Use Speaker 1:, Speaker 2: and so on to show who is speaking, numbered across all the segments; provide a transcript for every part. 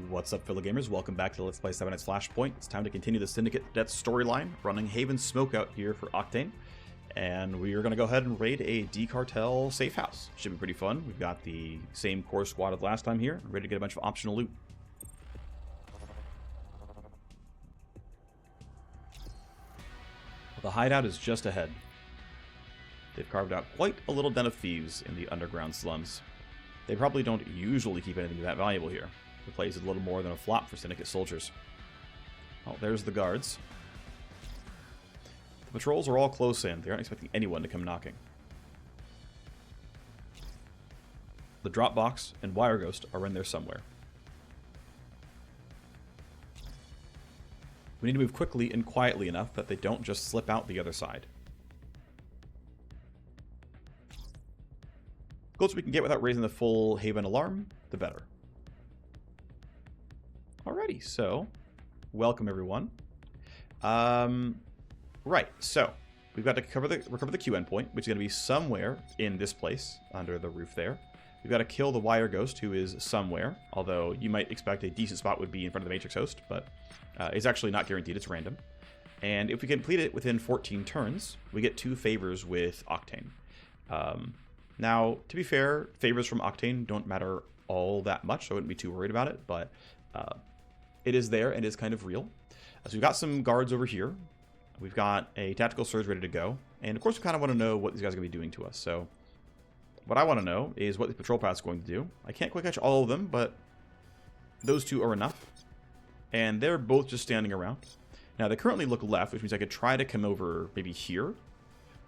Speaker 1: What's up, fellow gamers? Welcome back to Let's Play 7 Nights Flashpoint. It's time to continue the Syndicate Death storyline, running Haven Smokeout here for Octane. And we are going to go ahead and raid a D-Cartel safe house. Should be pretty fun. We've got the same core squad as last time here, ready to get a bunch of optional loot. The hideout is just ahead. They've carved out quite a little den of thieves in the underground slums. They probably don't usually keep anything that valuable here. The place is a little more than a flop for Syndicate soldiers. Oh, there's the guards. The patrols are all close in. They aren't expecting anyone to come knocking. The Dropbox and Wire Ghost are in there somewhere. We need to move quickly and quietly enough that they don't just slip out the other side. The closer we can get without raising the full Haven alarm, the better. Alrighty, so welcome everyone. Right, so we've got to recover the Q endpoint, which is going to be somewhere in this place under the roof there. We've got to kill the Wire Ghost, who is somewhere, although you might expect a decent spot would be in front of the Matrix host, but it's actually not guaranteed, it's random. And if we complete it within 14 turns, we get 2 favors with Octane. Now, to be fair, favors from Octane don't matter all that much, so I wouldn't be too worried about it, but it is there and is kind of real. So we've got some guards over here. We've got a tactical surge ready to go. And of course we kind of want to know what these guys are going to be doing to us. So what I want to know is what the patrol path is going to do. I can't quite catch all of them, but those 2 are enough. And they're both just standing around. Now they currently look left, which means I could try to come over maybe here.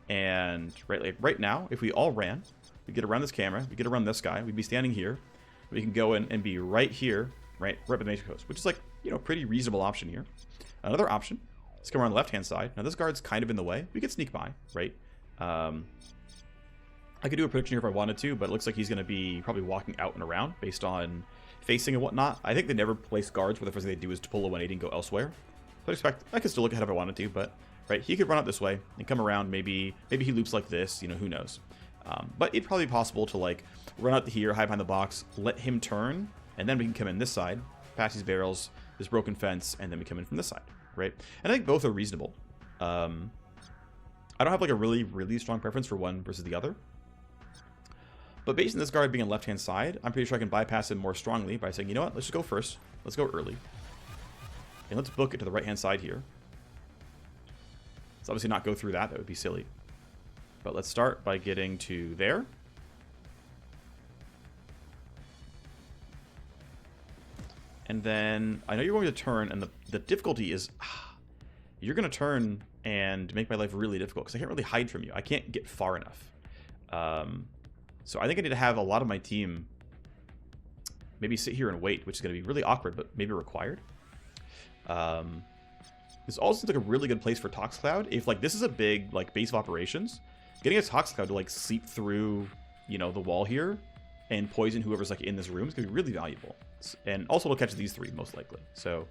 Speaker 1: And right now, if we all ran, we get around this camera, we get around this guy, we'd be standing here. We can go in and be right here. Right by the Matrix host, which is like, you know, pretty reasonable option here. Another option, let's come around the left-hand side. Now this guard's kind of in the way. We could sneak by, right? I could do a prediction here if I wanted to, but it looks like he's going to be probably walking out and around based on facing and whatnot. I think they never place guards where the first thing they do is to pull a 180 and go elsewhere. So I expect I could still look ahead if I wanted to, but right, he could run out this way and come around. Maybe he loops like this, you know, who knows? But it'd probably be possible to like run out to here, hide behind the box, let him turn. And then we can come in this side, past these barrels, this broken fence, and then we come in from this side, right? And I think both are reasonable. I don't have like a really, really strong preference for one versus the other. But based on this guard being on the left-hand side, I'm pretty sure I can bypass him more strongly by saying, you know what, let's just go first. Let's go early. And let's book it to the right-hand side here. Let's obviously not go through that. That would be silly. But let's start by getting to there. And then, I know you're going to turn, and the difficulty is, you're going to turn and make my life really difficult, because I can't really hide from you. I can't get far enough. So I think I need to have a lot of my team maybe sit here and wait, which is going to be really awkward, but maybe required. This also seems like a really good place for Tox Cloud. If, like, this is a big, like, base of operations, getting a Tox Cloud to, like, seep through, you know, the wall here and poison whoever's, like, in this room is going to be really valuable. And also it'll catch these 3 most likely. So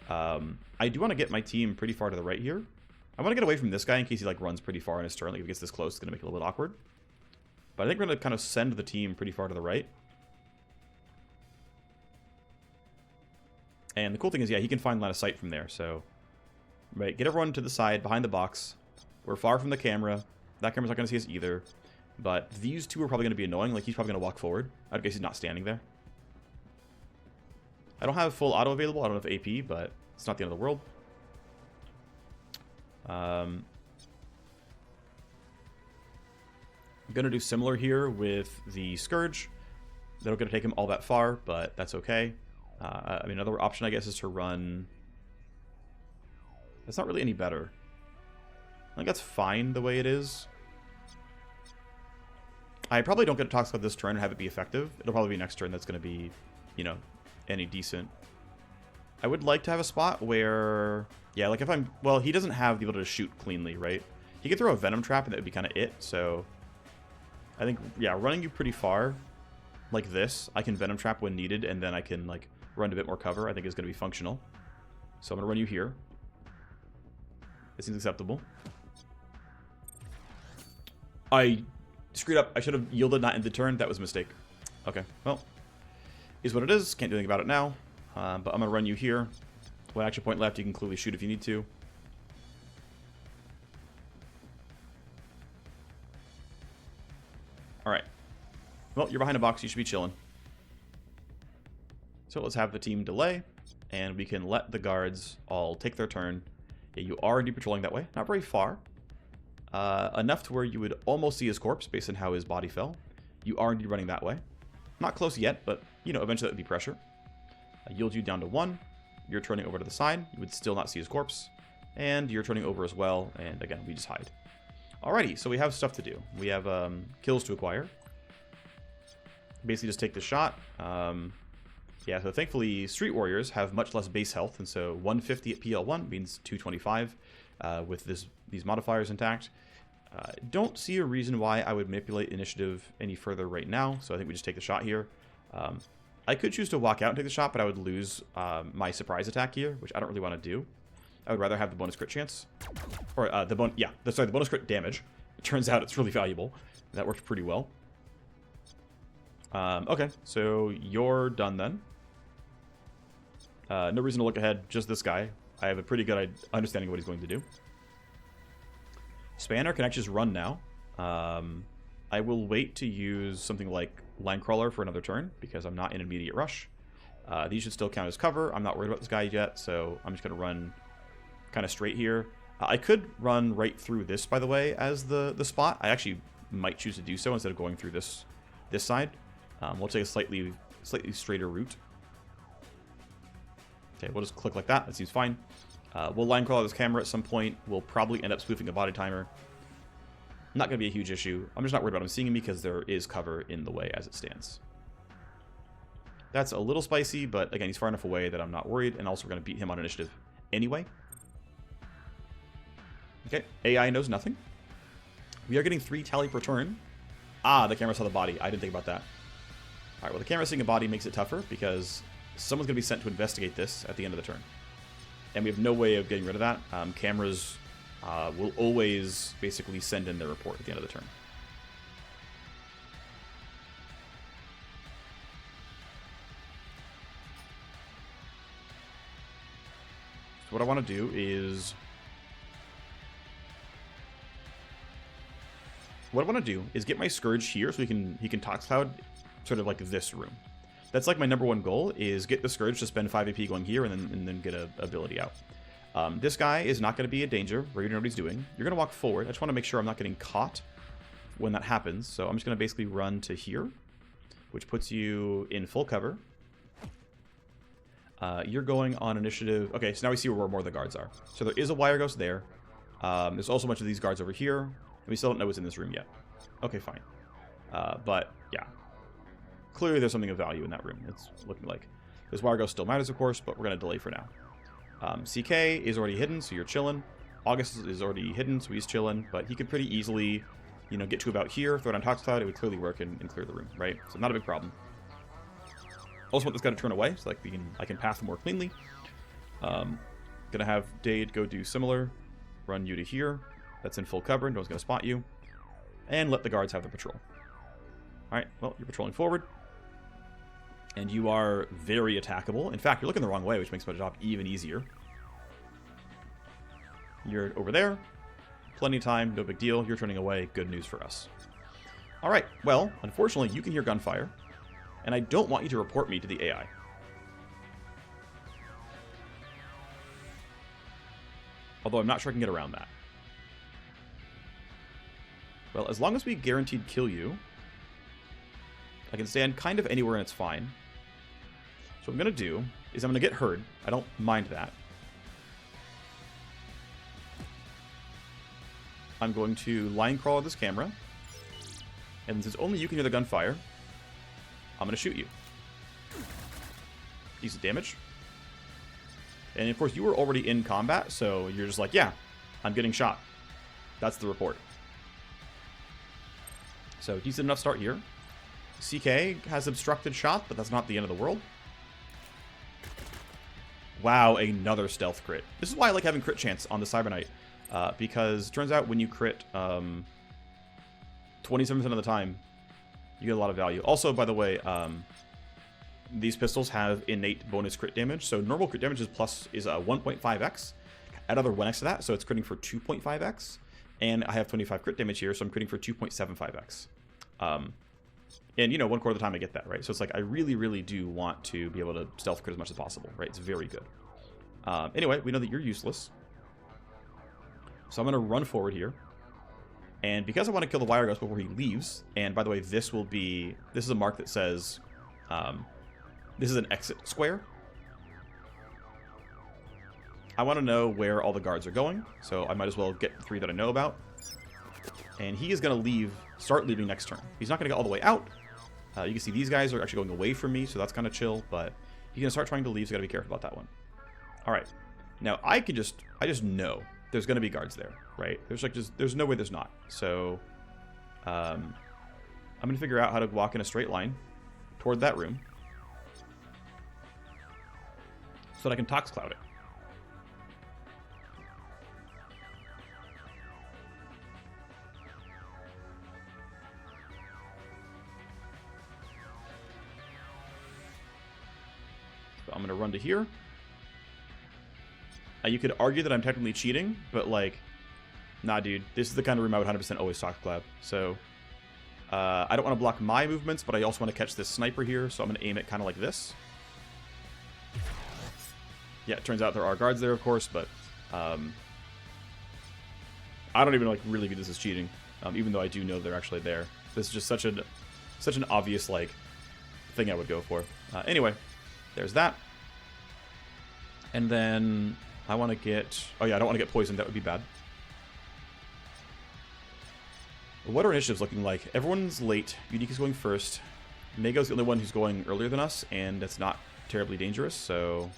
Speaker 1: I do want to get my team pretty far to the right here. I want to get away from this guy in case he like runs pretty far in his turn. Like if he gets this close, it's going to make it a little bit awkward. But I think we're going to kind of send the team pretty far to the right. And the cool thing is, yeah, he can find line of sight from there. So right, get everyone to the side behind the box. We're far from the camera. That camera's not going to see us either. But these 2 are probably going to be annoying. Like he's probably going to walk forward. I guess he's not standing there. I don't have full auto available. I don't have AP, but it's not the end of the world. I'm going to do similar here with the Scourge. They're not going to take him all that far, but that's okay. I mean, another option, I guess, is to run... That's not really any better. I think that's fine the way it is. I probably don't get to Tox Cloud this turn and have it be effective. It'll probably be next turn that's going to be, you know, any decent. I would like to have a spot where, yeah, like if I'm, well, he doesn't have the ability to shoot cleanly, right? He could throw a Venom Trap and that would be kind of it. So I think, yeah, running you pretty far like this, I can Venom Trap when needed, and then I can like run a bit more cover. I think is going to be functional. So I'm going to run you here. This seems acceptable. I screwed up. I should have yielded not in the turn. That was a mistake. Okay, well, is what it is. Can't do anything about it now. But I'm going to run you here. One action point left. You can clearly shoot if you need to. Alright. Well, you're behind a box. You should be chilling. So let's have the team delay. And we can let the guards all take their turn. Yeah, you are indeed patrolling that way. Not very far. Enough to where you would almost see his corpse based on how his body fell. You are indeed running that way. Not close yet, but, you know, eventually that would be pressure. Yield you down to 1. You're turning over to the side. You would still not see his corpse. And you're turning over as well. And again, we just hide. Alrighty, so we have stuff to do. We have kills to acquire. Basically just take the shot. Yeah, so thankfully Street Warriors have much less base health. And so 150 at PL1 means 225 with these modifiers intact. Don't see a reason why I would manipulate initiative any further right now. So I think we just take the shot here. I could choose to walk out and take the shot, but I would lose my surprise attack here, which I don't really want to do. I would rather have the bonus crit chance. Or the bonus crit damage. It turns out it's really valuable. That worked pretty well. Okay, so you're done then. No reason to look ahead, just this guy. I have a pretty good understanding of what he's going to do. Spanner can actually just run now. I will wait to use something like Line Crawler for another turn, because I'm not in an immediate rush. These should still count as cover. I'm not worried about this guy yet, so I'm just going to run kind of straight here. I could run right through this, by the way, as the spot. I actually might choose to do so instead of going through this side. We'll take a slightly straighter route. Okay, we'll just click like that. That seems fine. We'll line crawl this camera at some point. We'll probably end up spoofing a body timer. Not going to be a huge issue. I'm just not worried about him seeing him because there is cover in the way as it stands. That's a little spicy, but again, he's far enough away that I'm not worried. And also, we're going to beat him on initiative anyway. Okay, AI knows nothing. We are getting 3 tally per turn. Ah, the camera saw the body. I didn't think about that. All right, well, the camera seeing a body makes it tougher because someone's going to be sent to investigate this at the end of the turn. And we have no way of getting rid of that. Cameras will always basically send in their report at the end of the turn. So what I want to do is... get my Scourge here so he can Tox Cloud sort of like this room. That's like my #1 goal, is get the Scourge to spend 5 AP going here and then get a ability out. This guy is not going to be a danger. We're going to know what he's doing. You're going to walk forward. I just want to make sure I'm not getting caught when that happens. So I'm just going to basically run to here, which puts you in full cover. You're going on initiative. Okay, so now we see where more of the guards are. So there is a wire ghost there. There's also a bunch of these guards over here. And we still don't know what's in this room yet. Okay, fine. But, yeah. Clearly there's something of value in that room. It's looking like. This wire ghost still matters, of course, but we're going to delay for now. CK is already hidden, so you're chilling. August is already hidden, so he's chilling. But he could pretty easily, you know, get to about here, throw it on Tox Cloud. It would clearly work and clear the room, right? So not a big problem. Also want this guy to turn away, so like I can path more cleanly. Gonna have Dade go do similar. Run you to here. That's in full cover. No one's gonna spot you. And let the guards have the patrol. Alright, well, you're patrolling forward. And you are very attackable. In fact, you're looking the wrong way, which makes my job even easier. You're over there. Plenty of time, no big deal. You're turning away. Good news for us. Alright, well, unfortunately, you can hear gunfire. And I don't want you to report me to the AI. Although I'm not sure I can get around that. Well, as long as we guaranteed kill you, I can stand kind of anywhere and it's fine. So what I'm going to do is I'm going to get heard. I don't mind that. I'm going to line crawl this camera. And since only you can hear the gunfire, I'm going to shoot you. Decent damage. And of course, you were already in combat, so you're just like, yeah, I'm getting shot. That's the report. So, decent enough start here. CK has obstructed shot, but that's not the end of the world. Wow, another stealth crit. This is why I like having crit chance on the Cyber Knight. Because it turns out when you crit 27% of the time, you get a lot of value. Also, by the way, these pistols have innate bonus crit damage. So normal crit damage is 1.5x. Add another 1x to that, so it's critting for 2.5x. And I have 25 crit damage here, so I'm critting for 2.75x. And, you know, 1/4 of the time I get that, right? So it's like I really, really do want to be able to stealth crit as much as possible, right? It's very good. Anyway, we know that you're useless. So I'm going to run forward here. And because I want to kill the wire ghost before he leaves, and by the way, this is a mark that says, this is an exit square. I want to know where all the guards are going, so I might as well get the 3 that I know about. And he is going to start leaving next turn. He's not going to go all the way out. You can see these guys are actually going away from me, so that's kind of chill, but he's going to start trying to leave, so you got to be careful about that one. All right. Now, I just know there's going to be guards there, right? There's no way there's not. So, I'm going to figure out how to walk in a straight line toward that room so that I can Tox Cloud it. So I'm going to run to here. You could argue that I'm technically cheating, but, like, nah, dude. This is the kind of room I would 100% always Tox Cloud. So, I don't want to block my movements, but I also want to catch this sniper here, so I'm going to aim it kind of like this. Yeah, it turns out there are guards there, of course, but I don't even, like, really view this as cheating, even though I do know they're actually there. This is just such an obvious, like, thing I would go for. Anyway, there's that. And then I want to get... Oh, yeah, I don't want to get poisoned. That would be bad. What are our initiatives looking like? Everyone's late. Unique is going first. Mago's the only one who's going earlier than us, and it's not terribly dangerous, so...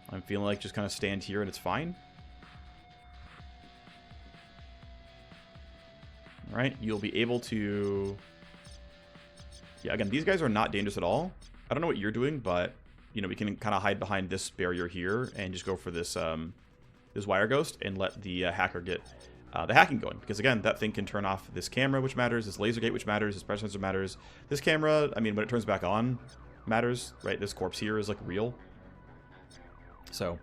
Speaker 1: I'm feeling like just kind of stand here and it's fine. Alright, you'll be able to... Yeah, again, these guys are not dangerous at all. I don't know what you're doing, but, you know, we can kind of hide behind this barrier here and just go for this this wire ghost and let the hacker get the hacking going. Because, again, that thing can turn off this camera, which matters, this laser gate, which matters, this pressure sensor matters. This camera, I mean, when it turns back on, matters, right? This corpse here is, like, real. So,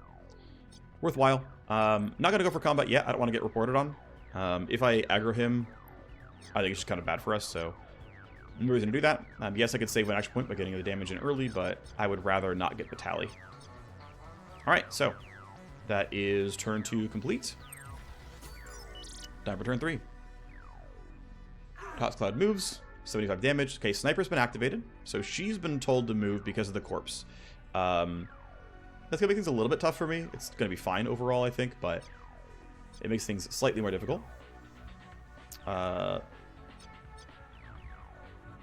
Speaker 1: worthwhile. Not going to go for combat yet. I don't want to get reported on. If I aggro him, I think it's just kind of bad for us, so... no reason to do that. Yes, I could save an action point by getting the damage in early, but I would rather not get the tally. Alright, so that is turn 2 complete. Time for turn 3. Tox Cloud moves, 75 damage. Okay, Sniper's been activated, so she's been told to move because of the corpse. That's going to make things a little bit tough for me. It's going to be fine overall, I think, but it makes things slightly more difficult.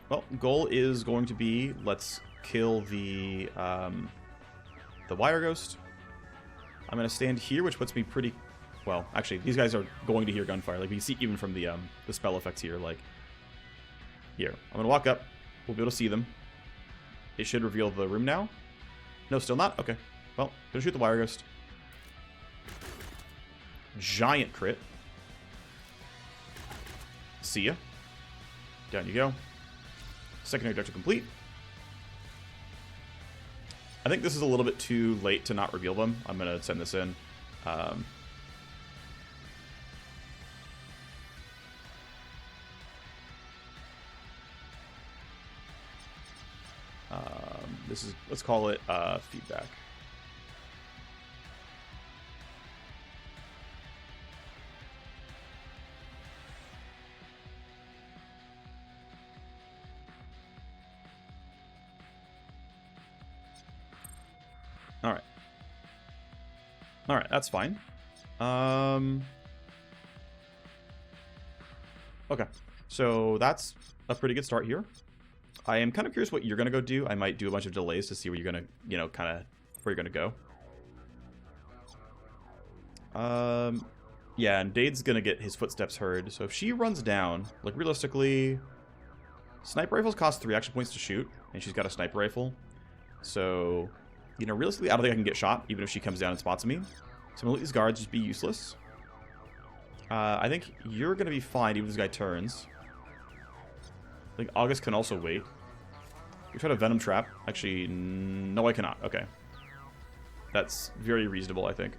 Speaker 1: Well, goal is going to be, let's kill the wire ghost. I'm going to stand here, which puts me pretty... Well, actually, these guys are going to hear gunfire. Like, you can see even from the spell effects here, like... Here. I'm going to walk up. We'll be able to see them. It should reveal the room now. No, still not? Okay. Well, gonna shoot the wire ghost. Giant crit. See ya. Down you go. Secondary objective complete. I think this is a little bit too late to not reveal them. I'm going to send this in. This is, let's call it feedback. Alright, that's fine. Okay, so that's a pretty good start here. I am kind of curious what you're going to go do. I might do a bunch of delays to see where you're going to, you know, kind of where you're going to go. Yeah, and Dade's going to get his footsteps heard. So if she runs down, like realistically, sniper rifles cost 3 action points to shoot, and she's got a sniper rifle. So... you know, realistically, I don't think I can get shot, even if she comes down and spots me. So I'm going to let these guards just be useless. I think you're going to be fine, even if this guy turns. I think August can also wait. You try to Venom Trap. Actually, no, I cannot. Okay. That's very reasonable, I think.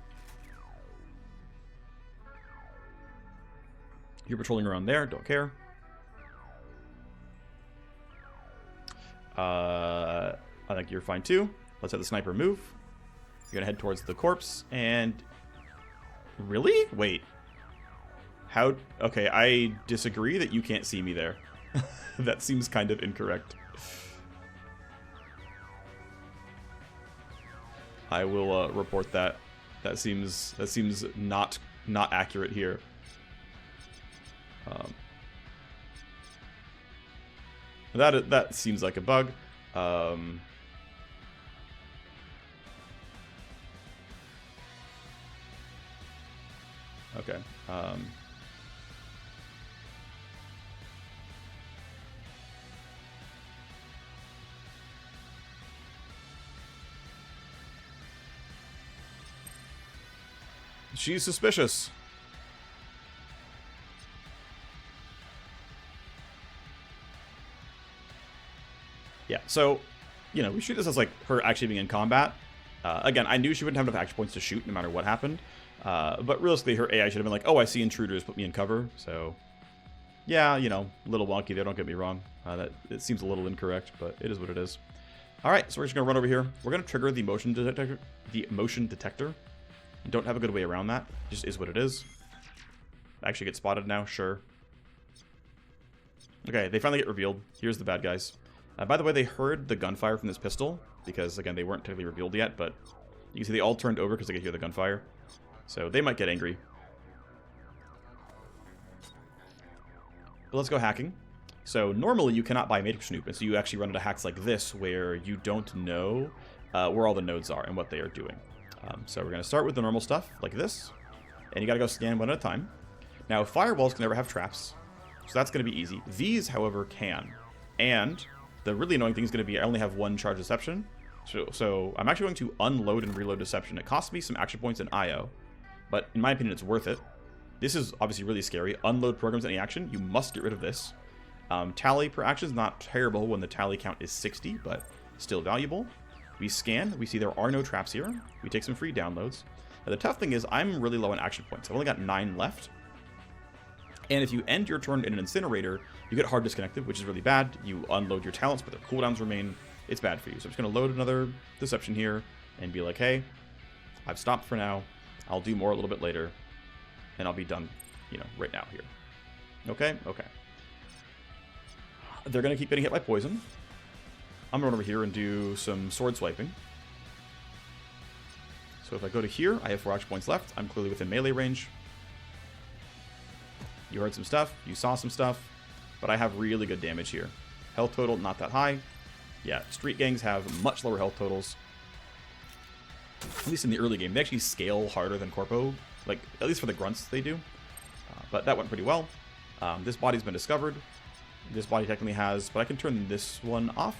Speaker 1: You're patrolling around there. Don't care. I think you're fine too. Let's have the sniper move. You're gonna head towards the corpse and... Really? Wait. How... Okay, I disagree that you can't see me there. That seems kind of incorrect. I will report that. That seems not accurate here. That seems like a bug. Okay. She's suspicious. Yeah, so, you know, we treat this as, like, her actually being in combat. Again, I knew she wouldn't have enough action points to shoot no matter what happened. But realistically, her AI should have been like, oh, I see intruders, put me in cover. So, yeah, you know, a little wonky there, don't get me wrong. It seems a little incorrect, but it is what it is. All right, so we're just going to run over here. We're going to trigger the motion detector. Don't have a good way around that. It just is what it is. Actually get spotted now, sure. Okay, they finally get revealed. Here's the bad guys. By the way, they heard the gunfire from this pistol, because, again, they weren't technically revealed yet, but you can see they all turned over because they could hear the gunfire. So they might get angry. But let's go hacking. So normally you cannot buy Matrix Snoop, and so you actually run into hacks like this, where you don't know where all the nodes are and what they are doing. So we're going to start with the normal stuff, like this, and you got to go scan one at a time. Now, firewalls can never have traps, so that's going to be easy. These, however, can. And the really annoying thing is going to be I only have one charge deception. So I'm actually going to unload and reload deception. It costs me some action points in IO, but in my opinion, it's worth it. This is obviously really scary. Unload programs any action. You must get rid of this. Tally per action is not terrible when the tally count is 60, but still valuable. We scan. We see there are no traps here. We take some free downloads. Now, the tough thing is I'm really low on action points. I've only got 9 left. And if you end your turn in an incinerator, you get hard disconnected, which is really bad. You unload your talents, but their cooldowns remain. It's bad for you. So I'm just going to load another deception here and be like, hey, I've stopped for now. I'll do more a little bit later. And I'll be done, you know, right now here. Okay? Okay. They're going to keep getting hit by poison. I'm going to run over here and do some sword swiping. So if I go to here, I have 4 action points left. I'm clearly within melee range. You heard some stuff. You saw some stuff. But I have really good damage here. Health total, not that high. Yeah, street gangs have much lower health totals. At least in the early game. They actually scale harder than Corpo. Like, at least for the grunts, they do. But that went pretty well. This body's been discovered. This body technically has... But I can turn this one off.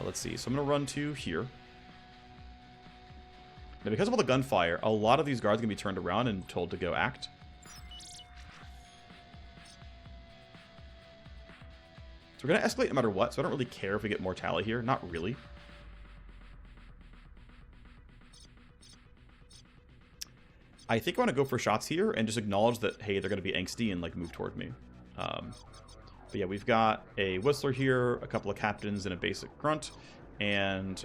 Speaker 1: Let's see. So I'm going to run to here. Now, because of all the gunfire, a lot of these guards are going to be turned around and told to go act. So we're going to escalate no matter what, so I don't really care if we get more tally here. Not really. I think I want to go for shots here and just acknowledge that, hey, they're going to be angsty and, like, move toward me. But yeah, we've got a Whistler here, a couple of captains, and a basic grunt. And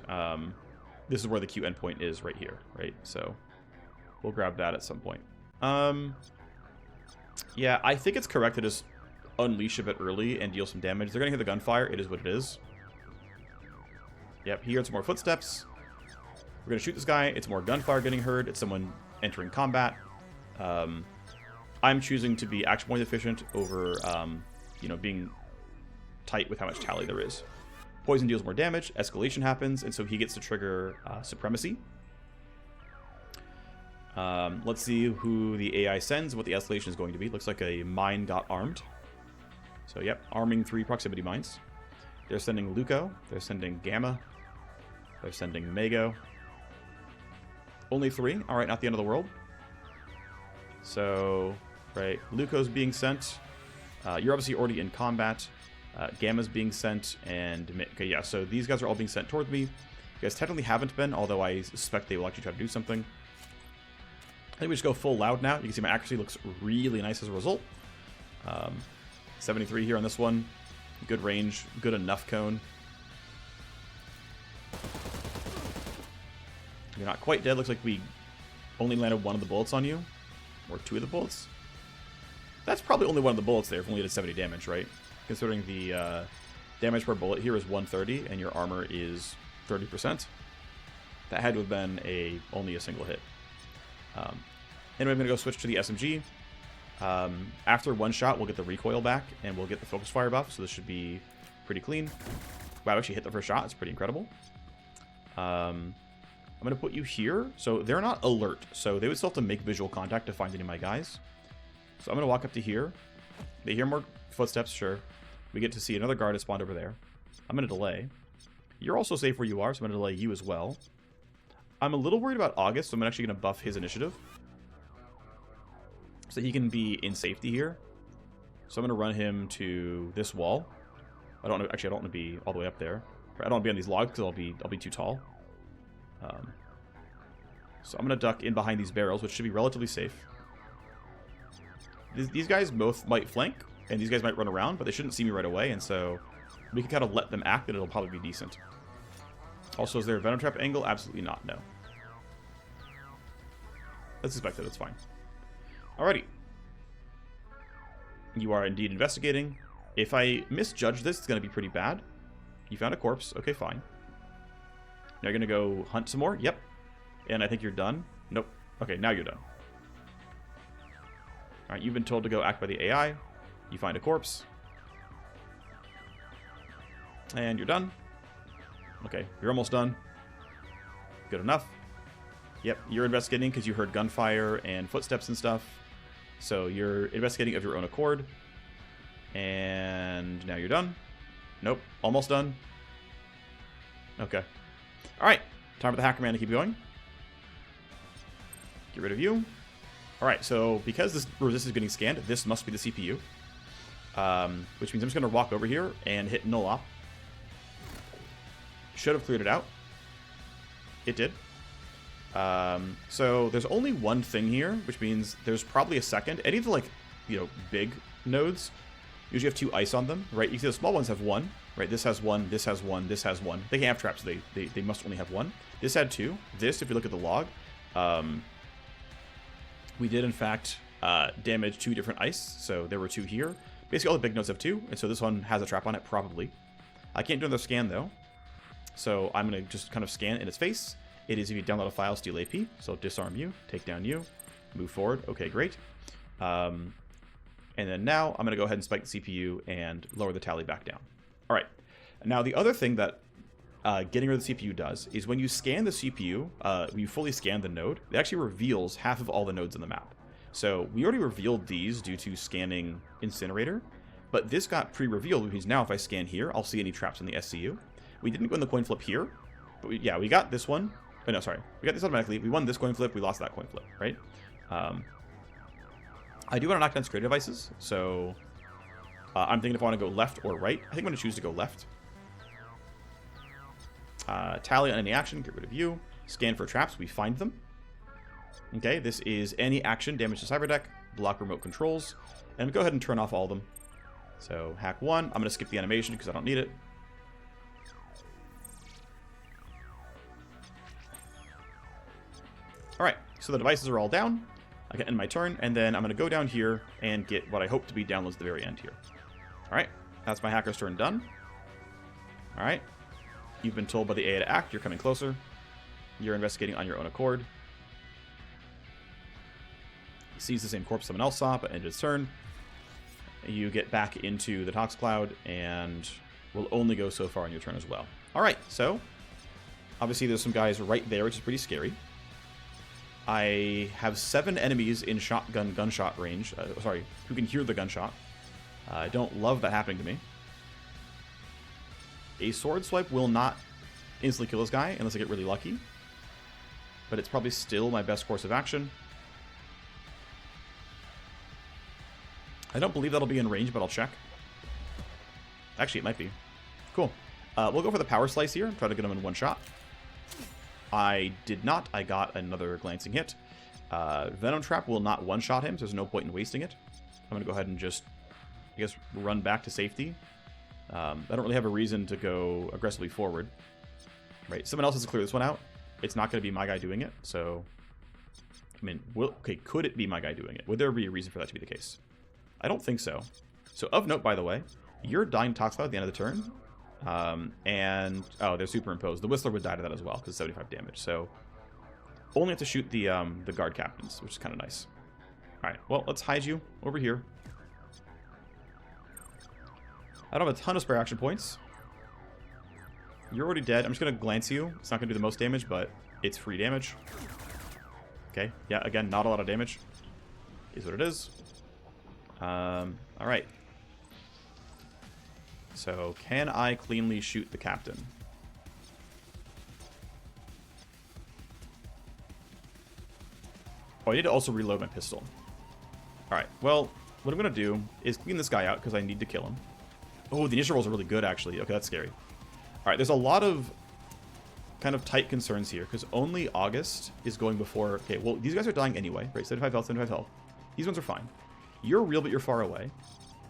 Speaker 1: this is where the Q endpoint is right here, right? So we'll grab that at some point. Yeah, I think it's correct to just unleash a bit early and deal some damage. They're going to hear the gunfire. It is what it is. Yep, he heard some more footsteps. We're going to shoot this guy. It's more gunfire getting heard. It's someone entering combat. I'm choosing to be action point efficient over, you know, being tight with how much tally there is. Poison deals more damage. Escalation happens, and so he gets to trigger Supremacy. Let's see who the AI sends, what the escalation is going to be. Looks like a mine got armed. So, yep, arming 3 proximity mines. They're sending Luco. They're sending Gamma. They're sending Mago. Only 3. All right, not the end of the world. So, right, Luco's being sent. You're obviously already in combat. Gamma's being sent, and... Okay, yeah, so these guys are all being sent towards me. You guys technically haven't been, although I suspect they will actually try to do something. I think we just go full loud now. You can see my accuracy looks really nice as a result. 73 here on this one. Good range, good enough cone. You're not quite dead. Looks like we only landed one of the bullets on you. Or two of the bullets. That's probably only one of the bullets there if we only did 70 damage, right? Considering the damage per bullet here is 130 and your armor is 30%. That had to have been only a single hit. Anyway, I'm going to go switch to the SMG. After one shot, we'll get the recoil back, and we'll get the focus fire buff, so this should be pretty clean. Wow, I actually hit the first shot. It's pretty incredible. I'm going to put you here. So they're not alert, so they would still have to make visual contact to find any of my guys. So I'm going to walk up to here. They hear more footsteps, sure. We get to see another guard has spawned over there. I'm going to delay. You're also safe where you are, so I'm going to delay you as well. I'm a little worried about August, so I'm actually going to buff his initiative. So he can be in safety here. So I'm going to run him to this wall. I don't want to be all the way up there. I don't want to be on these logs because I'll be too tall. So I'm going to duck in behind these barrels, which should be relatively safe. These guys both might flank, and these guys might run around, but they shouldn't see me right away, and so we can kind of let them act, and it'll probably be decent. Also, is there a Venom Trap angle? Absolutely not, no. That's expected, that's fine. Alrighty. You are indeed investigating. If I misjudge this, it's going to be pretty bad. You found a corpse. Okay, fine. Now you're going to go hunt some more? Yep. And I think you're done. Nope. Okay, now you're done. Alright, you've been told to go act by the AI. You find a corpse. And you're done. Okay, you're almost done. Good enough. Yep, you're investigating because you heard gunfire and footsteps and stuff. So you're investigating of your own accord. And now you're done. Nope, almost done. Okay. Alright, time for the Hacker Man to keep going. Get rid of you. Alright, so because this resist is getting scanned, this must be the CPU. Which means I'm just going to walk over here and hit null op. Should have cleared it out. It did. So there's only one thing here, which means there's probably a second. Any of the, like, you know, big nodes usually have 2 ice on them, right? You see the small ones have 1, right? This has 1, this has 1, this has 1. They can't have traps, so they must only have 1. This had 2. This, if you look at the log, we did, in fact, damage 2 different ice, so there were 2 here. Basically, all the big nodes have 2, and so this one has a trap on it, probably. I can't do another scan, though, so I'm going to just kind of scan in its face. It is if you download a file, steal AP, so disarm you, take down you, move forward. Okay, great. And then now I'm going to go ahead and spike the CPU and lower the tally back down. All right. Now, the other thing that getting rid of the CPU does is when you scan the CPU, when you fully scan the node, it actually reveals half of all the nodes in the map. So we already revealed these due to scanning Incinerator, but this got pre-revealed because now if I scan here, I'll see any traps in the SCU. We didn't win the coin flip here, but we got this one. Oh, no, sorry. We got this automatically. We won this coin flip. We lost that coin flip, right? I do want to knock down security devices, so I'm thinking if I want to go left or right. I think I'm going to choose to go left. Tally on any action. Get rid of you. Scan for traps. We find them. Okay, this is any action, damage to cyberdeck, block remote controls, and go ahead and turn off all of them. So, hack 1. I'm going to skip the animation because I don't need it. Alright, so the devices are all down. I can end my turn, and then I'm going to go down here and get what I hope to be downloads at the very end here. Alright, that's my hacker's turn done. Alright, you've been told by the AI to act, you're coming closer. You're investigating on your own accord. He sees the same corpse someone else saw, but ended his turn. You get back into the Tox Cloud, and will only go so far on your turn as well. Alright, so, obviously there's some guys right there, which is pretty scary. I have 7 enemies in shotgun gunshot range. Sorry, who can hear the gunshot. I don't love that happening to me. A sword swipe will not instantly kill this guy unless I get really lucky. But it's probably still my best course of action. I don't believe that'll be in range, but I'll check. Actually, it might be. Cool. We'll go for the power slice here. Try to get him in one shot. I did not. I got another glancing hit. Venom Trap will not one-shot him, so there's no point in wasting it. I'm going to go ahead and just, I guess, run back to safety. I don't really have a reason to go aggressively forward. Right, someone else has to clear this one out. It's not going to be my guy doing it, so... I mean, okay, could it be my guy doing it? Would there be a reason for that to be the case? I don't think so. So, of note, by the way, you're dying Tox Cloud at the end of the turn. And, oh, they're superimposed. The Whistler would die to that as well, because 75 damage. So, only have to shoot the guard captains, which is kind of nice. Alright, well, let's hide you over here. I don't have a ton of spare action points. You're already dead. I'm just going to glance you. It's not going to do the most damage, but it's free damage. Okay, yeah, again, not a lot of damage. Is what it is. Alright. So, can I cleanly shoot the captain? Oh, I need to also reload my pistol. Alright, well, what I'm going to do is clean this guy out because I need to kill him. Oh, the initial rolls are really good, actually. Okay, that's scary. Alright, there's a lot of kind of tight concerns here, because only August is going before... Okay, well, these guys are dying anyway, right? 75 health, 75 health. These ones are fine. You're real, but you're far away.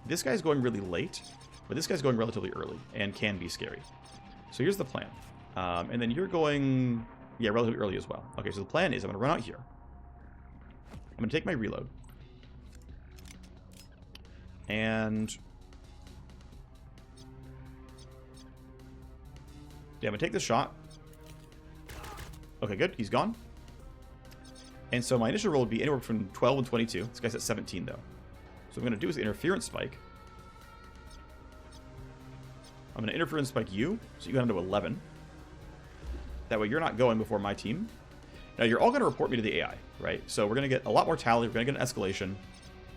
Speaker 1: This guy's going really late, but this guy's going relatively early, and can be scary. So here's the plan. And then you're going... Yeah, relatively early as well. Okay, so the plan is I'm going to run out here. I'm going to take my reload. And... yeah, I'm going to take this shot. Okay, good. He's gone. And so my initial roll would be anywhere from 12 and 22. This guy's at 17, though. So what I'm going to do is interference spike. I'm going to interference spike you, so you go down to 11. That way you're not going before my team. Now, you're all going to report me to the AI, right? So we're going to get a lot more tally. We're going to get an escalation.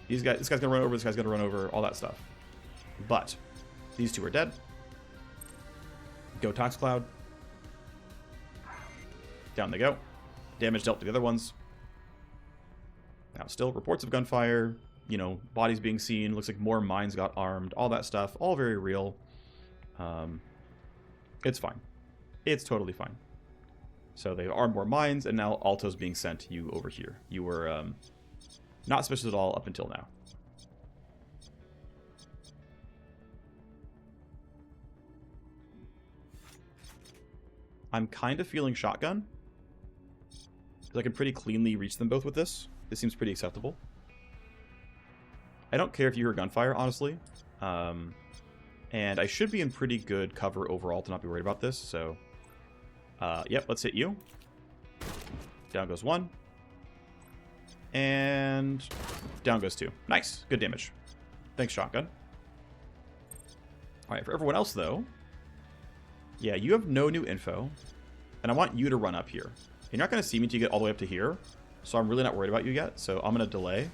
Speaker 1: This guy's going to run over. This guy's going to run over. All that stuff. But these two are dead. Go Tox Cloud. Down they go. Damage dealt to the other ones. Now, still reports of gunfire. You know, bodies being seen. Looks like more mines got armed. All that stuff. All very real. It's fine. It's totally fine. So they armed more mines, and now Alto's being sent to you over here. You were not suspicious at all up until now. I'm kind of feeling shotgun. I can pretty cleanly reach them both with this. This seems pretty acceptable. I don't care if you hear gunfire, honestly. And I should be in pretty good cover overall to not be worried about this. So, yep, let's hit you. Down goes one. And down goes two. Nice. Good damage. Thanks, shotgun. All right, for everyone else, though. Yeah, you have no new info. And I want you to run up here. You're not going to see me until you get all the way up to here. So I'm really not worried about you yet. So I'm going to delay.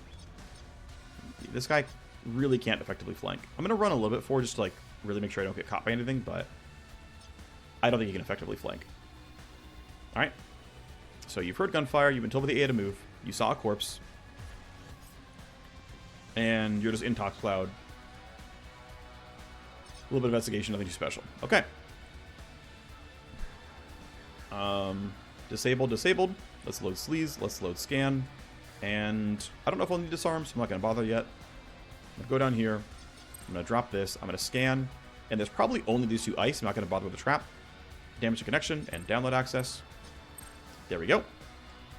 Speaker 1: This guy really can't effectively flank. I'm going to run a little bit forward just to like really make sure I don't get caught by anything. But I don't think he can effectively flank. Alright. So you've heard gunfire. You've been told by the AA to move. You saw a corpse. And you're just in Tox Cloud. A little bit of investigation. Nothing too special. Okay. Disabled. Let's load sleaze. Let's load scan. And I don't know if I'll need disarm, so I'm not going to bother yet. I'm going to go down here. I'm going to drop this. I'm going to scan. And there's probably only these two ice. I'm not going to bother with the trap. Damage to connection and download access. There we go.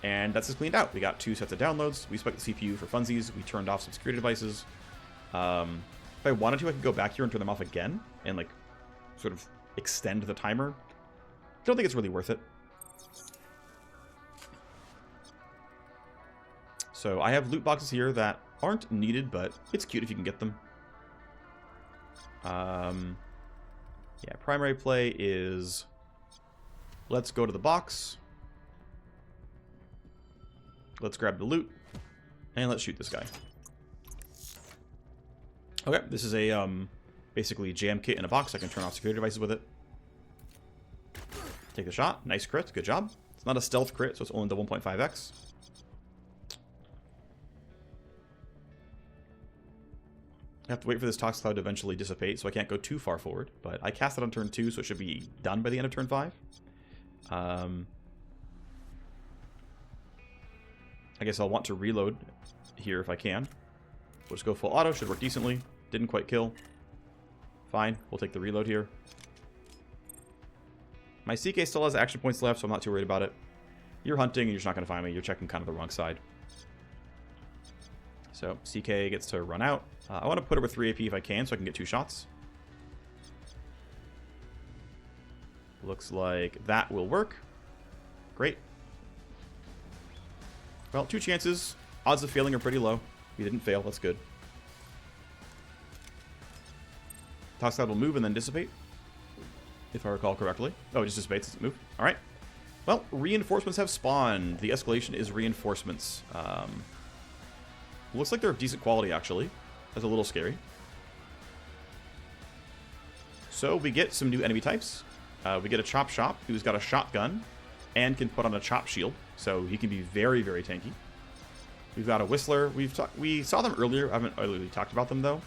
Speaker 1: And that's just cleaned out. We got 2 sets of downloads. We spiked the CPU for funsies. We turned off some security devices. If I wanted to, I could go back here and turn them off again. And like sort of extend the timer. Don't think it's really worth it. So I have loot boxes here that aren't needed, but it's cute if you can get them. Yeah, primary play is let's go to the box. Let's grab the loot. And let's shoot this guy. Okay, this is a basically jam kit in a box. I can turn off security devices with it. Take the shot. Nice crit. Good job. It's not a stealth crit, so it's only the 1.5x. I have to wait for this Tox Cloud to eventually dissipate, so I can't go too far forward. But I cast it on turn 2, so it should be done by the end of turn 5. I guess I'll want to reload here if I can. We'll just go full auto, should work decently. Didn't quite kill. Fine, we'll take the reload here. My CK still has action points left, so I'm not too worried about it. You're hunting, and you're just not going to find me. You're checking kind of the wrong side. So, CK gets to run out. I want to put her with 3 AP if I can, so I can get 2 shots. Looks like that will work. Great. Well, 2 chances. Odds of failing are pretty low. We didn't fail. That's good. Tox Cloud will move and then dissipate, if I recall correctly. Oh, it just dissipates. Doesn't move. All right. Well, reinforcements have spawned. The escalation is reinforcements. Looks like they're of decent quality, actually. That's a little scary. So we get some new enemy types. We get a Chop Shop, who's got a shotgun and can put on a Chop Shield, so he can be very, very tanky. We've got a Whistler. We saw them earlier. I haven't really talked about them, though.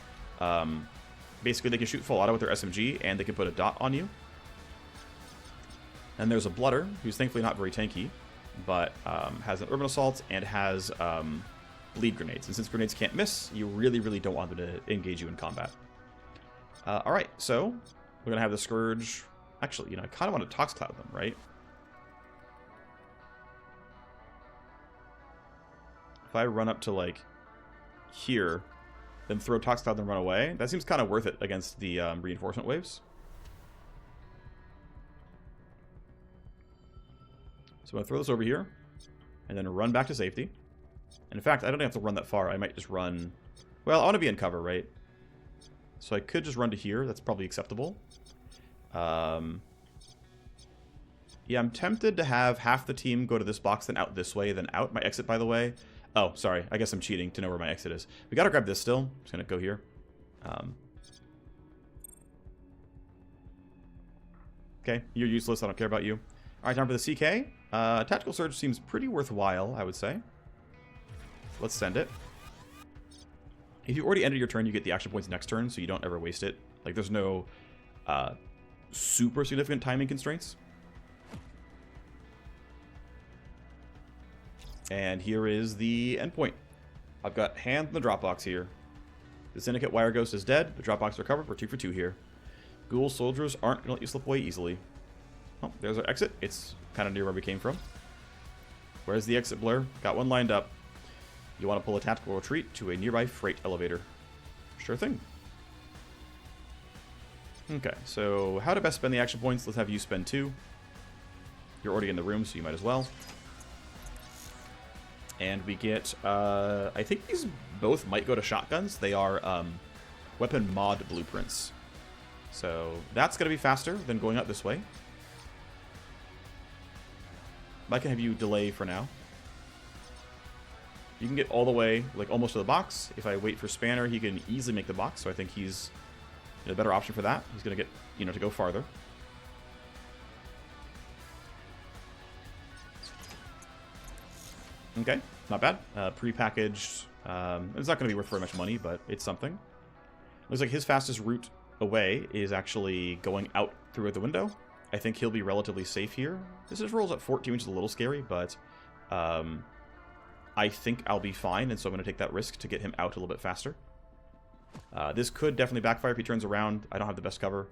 Speaker 1: Basically, they can shoot full auto with their SMG, and they can put a dot on you. And there's a Blooder, who's thankfully not very tanky, but has an Urban Assault and has bleed grenades. And since grenades can't miss, you really, really don't want them to engage you in combat. Alright, so we're going to have the Scourge. Actually, you know, I kind of want to Tox Cloud them, right? If I run up to, like, here, then throw Tox Cloud and run away, that seems kind of worth it against the reinforcement waves. So I'm going to throw this over here, and then run back to safety. And in fact, I don't have to run that far. I might just run... Well, I want to be in cover, right? So I could just run to here. That's probably acceptable. Yeah, I'm tempted to have half the team go to this box, then out this way, then out. My exit, by the way. Oh, sorry. I guess I'm cheating to know where my exit is. We got to grab this still. I'm just going to go here. Okay, you're useless. I don't care about you. All right, time for the CK. Tactical Surge seems pretty worthwhile, I would say. Let's send it. If you already ended your turn, you get the action points next turn, so you don't ever waste it. Like, there's no super significant timing constraints. And here is the endpoint. I've got hand in the Dropbox here. The Syndicate Wire Ghost is dead. The Dropbox are covered. We're 2 for 2 here. Ghoul Soldiers aren't going to let you slip away easily. Oh, there's our exit. It's kind of near where we came from. Where's the exit blur? Got one lined up. You want to pull a tactical retreat to a nearby freight elevator. Sure thing. Okay, so how to best spend the action points? Let's have you spend 2. You're already in the room, so you might as well. And we get, I think these both might go to shotguns. They are weapon mod blueprints. So that's going to be faster than going out this way. I can have you delay for now. You can get all the way, like, almost to the box. If I wait for Spanner, he can easily make the box, so I think he's a better option for that. He's going to get, you know, to go farther. Okay, not bad. Pre-packaged. It's not going to be worth very much money, but it's something. Looks like his fastest route away is actually going out through the window. I think he'll be relatively safe here. This is rolls at 14, which is a little scary, but I think I'll be fine, and so I'm going to take that risk to get him out a little bit faster. This could definitely backfire if he turns around. I don't have the best cover.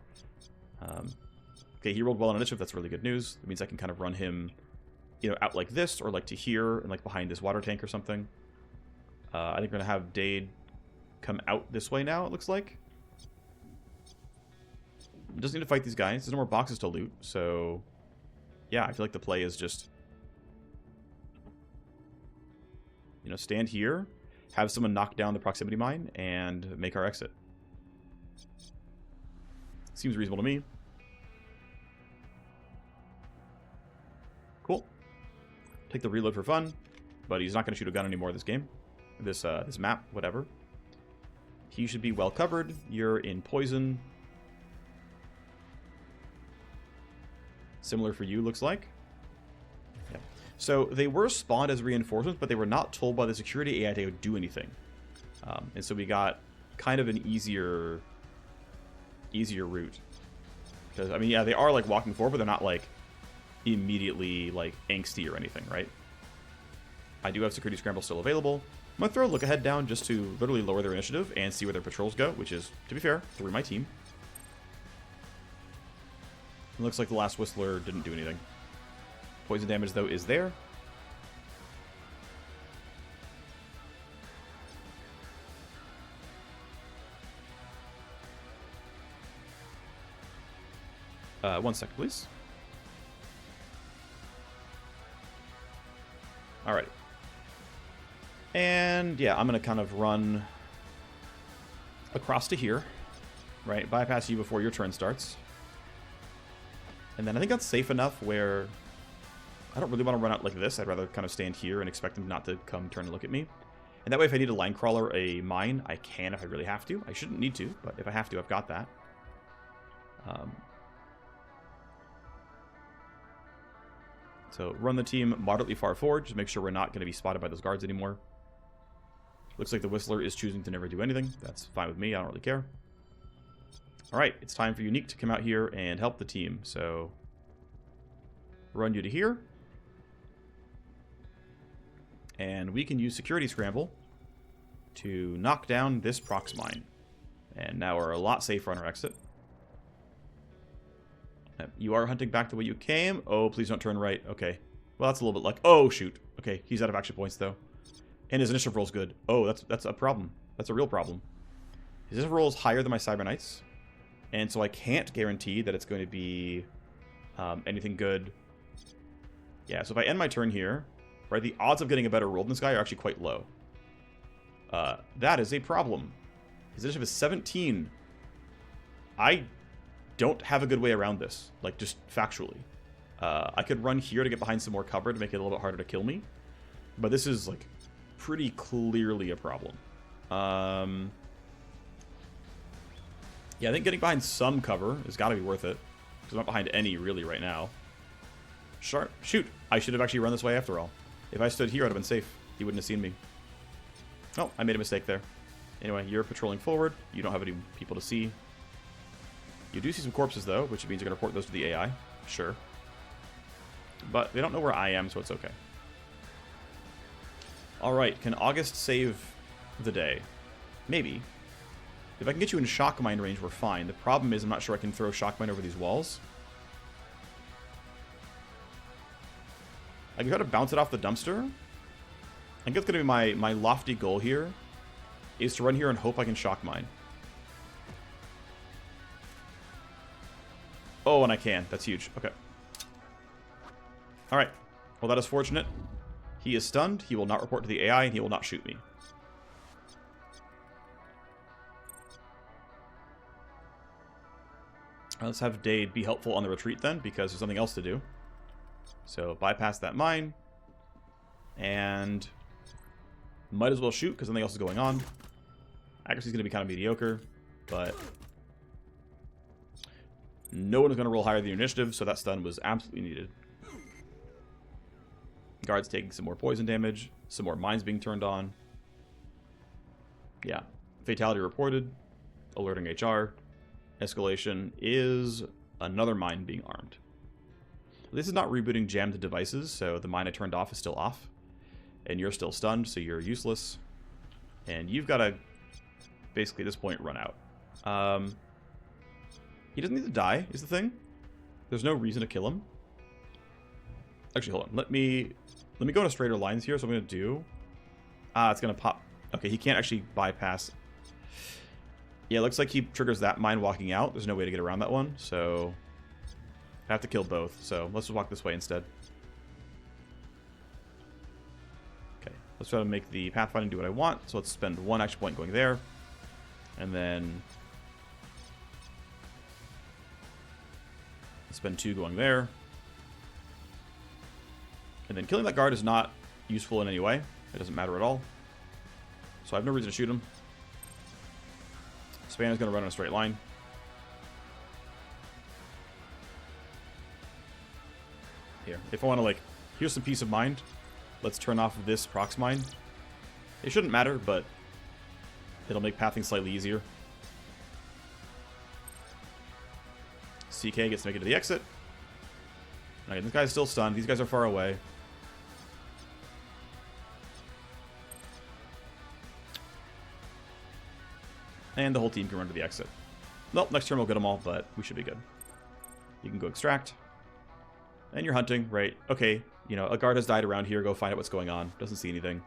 Speaker 1: Okay, he rolled well on initiative. That's really good news. It means I can kind of run him, you know, out like this, or like to here, and like behind this water tank or something. I think we're going to have Dade come out this way now, it looks like. Doesn't need to fight these guys. There's no more boxes to loot, so yeah, I feel like the play is just, you know, stand here, have someone knock down the proximity mine, and make our exit. Seems reasonable to me. Cool. Take the reload for fun, but he's not going to shoot a gun anymore this game. This map, whatever. He should be well covered. You're in poison. Similar for you, looks like. Yeah. So they were spawned as reinforcements, but they were not told by the security AI to do anything. And so we got kind of an easier route. Because, I mean, yeah, they are, like, walking forward, but they're not, like, immediately, like, angsty or anything, right? I do have Security Scramble still available. I'm going to throw a look ahead down just to literally lower their initiative and see where their patrols go, which is, to be fair, through my team. It looks like the last Whistler didn't do anything. Poison damage, though, is there. One second, please. Alrighty. And, yeah, I'm going to kind of run across to here, right? Bypass you before your turn starts. And then I think that's safe enough where I don't really want to run out like this. I'd rather kind of stand here and expect them not to come turn and look at me. And that way, if I need a line crawler, a mine, I can if I really have to. I shouldn't need to, but if I have to, I've got that. So run the team moderately far forward, just make sure we're not going to be spotted by those guards anymore. Looks like the Whistler is choosing to never do anything. That's fine with me. I don't really care. Alright, it's time for Unique to come out here and help the team. So run you to here. And we can use Security Scramble to knock down this prox mine. And now we're a lot safer on our exit. You are hunting back the way you came. Oh, please don't turn right. Okay. Well, that's a little bit like... Oh, shoot. Okay, he's out of action points, though. And his initiative roll's good. Oh, that's a problem. That's a real problem. His initiative roll is higher than my Cyber Knights. And so I can't guarantee that it's going to be anything good. Yeah, so if I end my turn here, right, the odds of getting a better roll than this guy are actually quite low. That is a problem. His initiative is 17. I don't have a good way around this, like, just factually. I could run here to get behind some more cover to make it a little bit harder to kill me. But this is, like, pretty clearly a problem. Yeah, I think getting behind some cover has got to be worth it. Because I'm not behind any, really, right now. Sharp. Shoot! I should have actually run this way after all. If I stood here, I'd have been safe. He wouldn't have seen me. Oh, I made a mistake there. Anyway, you're patrolling forward. You don't have any people to see. You do see some corpses, though, which means you're going to report those to the AI. Sure. But they don't know where I am, so it's okay. Alright, can August save the day? Maybe. If I can get you in shock mine range, we're fine. The problem is I'm not sure I can throw shock mine over these walls. I can try to bounce it off the dumpster. I think that's going to be my lofty goal here, is to run here and hope I can shock mine. Oh, and I can. That's huge. Okay. Alright. Well, that is fortunate. He is stunned. He will not report to the AI, and he will not shoot me. Let's have Dade be helpful on the retreat then, because there's something else to do. So, bypass that mine. And might as well shoot, because something else is going on. Accuracy is going to be kind of mediocre, but no one is going to roll higher than your initiative, so that stun was absolutely needed. Guards taking some more poison damage, some more mines being turned on. Yeah. Fatality reported. Alerting HR. Escalation is another mine being armed. This is not rebooting jammed devices, so the mine I turned off is still off. And you're still stunned, so you're useless. And you've got to, basically at this point, run out. He doesn't need to die, is the thing. There's no reason to kill him. Actually, hold on. Let me go into straighter lines here, so I'm going to do... it's going to pop... Okay, he can't actually bypass... Yeah, it looks like he triggers that mine walking out. There's no way to get around that one, so... I have to kill both, so let's just walk this way instead. Okay, let's try to make the pathfinding do what I want. So let's spend one action point going there. And then... spend 2 going there. And then killing that guard is not useful in any way. It doesn't matter at all. So I have no reason to shoot him. Span is going to run in a straight line. Here. If I want to, like, here's some peace of mind. Let's turn off this prox mine. It shouldn't matter, but It'll make pathing slightly easier. CK gets to make it to the exit. Alright, this guy's still stunned. These guys are far away. And the whole team can run to the exit. Well, next turn we'll get them all, but we should be good. You can go extract. And you're hunting, right? Okay, you know, a guard has died around here. Go find out what's going on. Doesn't see anything.